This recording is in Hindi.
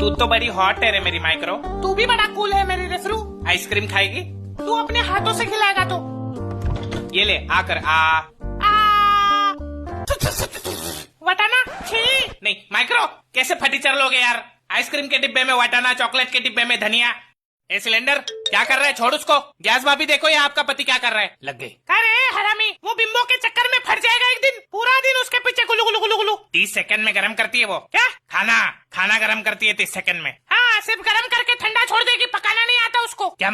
तू तो बड़ी हॉट है रे मेरी माइक्रो। तू भी बड़ा कूल है मेरी रेफरू। आइसक्रीम खाएगी? तू अपने हाथों से खिलाएगा तो। ये ले आकर आ। वटाना छी। नहीं माइक्रो, कैसे फटीचर लोगे यार। आइसक्रीम के डिब्बे में वटाना, चॉकलेट के डिब्बे में धनिया। ए सिलेंडर, क्या कर रहा है? छोड़ उसको। गैस भाभी देखो ये आपका पति क्या कर रहा है। लग गई। अरे हरामी, वो बिम्बो के चक्कर में फट जाएगा एक दिन। पूरा दिन उसके पीछे गुलू गुलू गुलू गुलू। 30 सेकंड में गरम करती है वो। क्या? खाना गरम करती है 30 सेकंड में। हाँ, सिर्फ गरम करके ठंडा छोड़ देगी, पकाना नहीं आता उसको। क्या